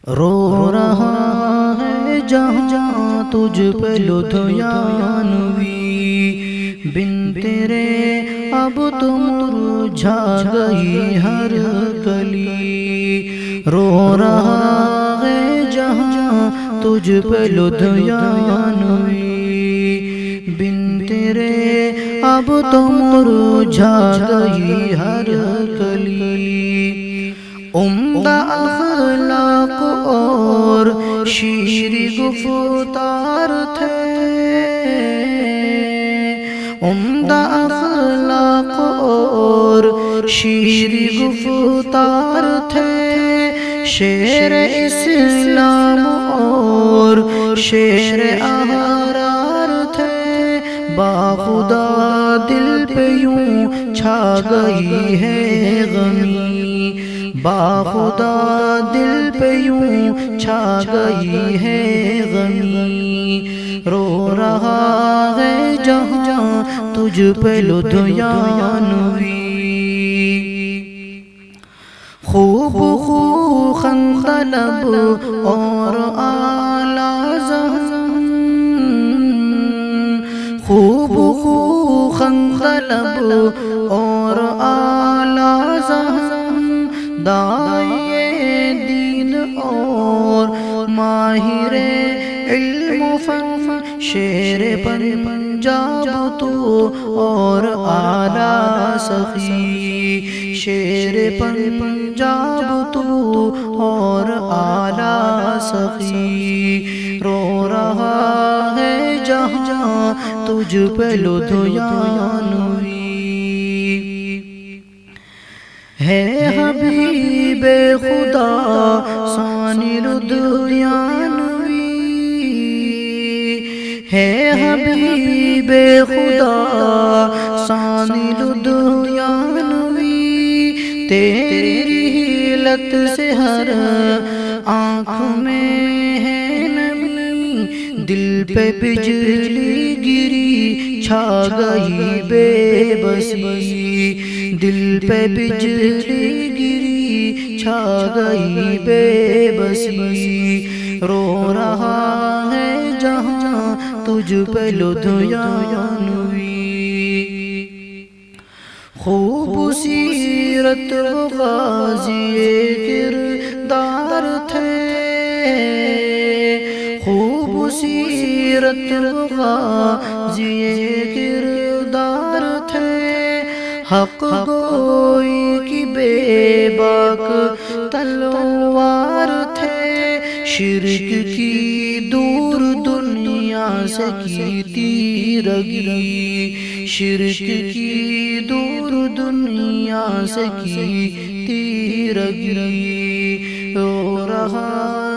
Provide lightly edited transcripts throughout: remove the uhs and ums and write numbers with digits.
رو رہا ہے جہاں تجھ پہ لدھیانوی، بن تیرے اب تو مرجھا گئی ہر کلی۔ رو رہا ہے جہاں تجھ پہ لدھیانوی، بن تیرے اب تو مرجھا گئی ہر کلی۔ عمدہ اخلاق اور شیریں گفتار تھے، عمدہ اخلاق اور شیریں گفتار تھے، شیر اسلام اور شیر احرار تھے، باخدا دل پہ یوں چھا گئی ہے غمی، باخدا دل پہ یوں چھا گئی ہے غمی۔ رو رہا ہے جہاں تجھ پہ لدھیانوی، خوب خندہ لب اور اعلیٰ ذہن، خوب خندہ لب اور اعلیٰ ذہن، داعیے دین اور ماہر علم و فن، شیر پنجاب تو اور اعلیٰ سخی، شیر پنجاب تو اور اعلیٰ سخی۔ رو رہا ہے جہاں تجھ پہ لدھیانوی، ہے حبیب خدا ثانی لدھیانوی، ہے حبیب خدا ثانی لدھیانوی، تیری حیلت سے ہر آنکھ میں ہے نمی، دل پہ بجلی گری چھا گئی بے بسی، دل پہ بجلی گری چھا گئی بے بسی۔ رو رہا ہے جہاں تجھ پہ لدھیانوی، خوب سیرت و غازی کردار تھے، خوب سیرت و غازی کردار تھے، حق گوئی کی بے باک تلوار تھے، شرک کی دور دنیا سے کی تیرگی، شرک کی دور دنیا سے کی تیرگی۔ رو رہا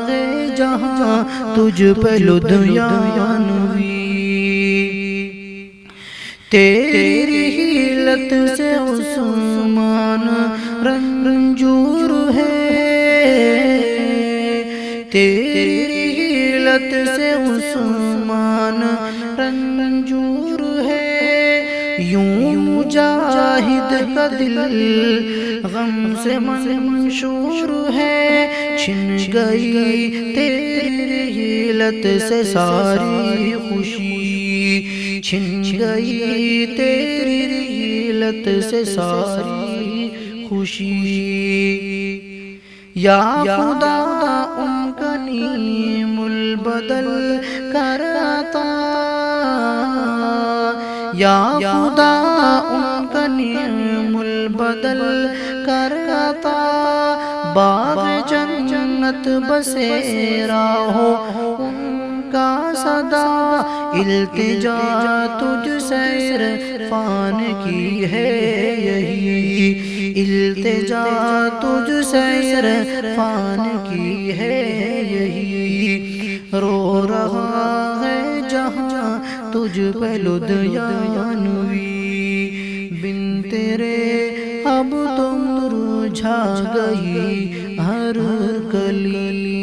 ہے جہاں تجھ پہ لدھیانوی، تیری حیلت سے عثمان رنجور ہے، تیری حیلت سے عثمان رنجور ہے، یوں مجاہد کا دل غم سے منشور ہے، چھن گئی تیری حیلت سے ساری خوشی، چھن گئی تیری حیلت سے ساری خوشی۔ یا خدا ان کا نیم البدل کر عطا، یا خدا ان کا نیم البدل کر عطا، باغ جنت بسیرا ہو ان کا صدا، التجا تجھ سے عرفان کی ہے یہی، التجا تجھ سے عرفان کی ہے یہی۔ رو رہا ہے جہاں تجھ پہ لدھیانوی، بن تیرے اب تو مرجھا گئی ہر کلی۔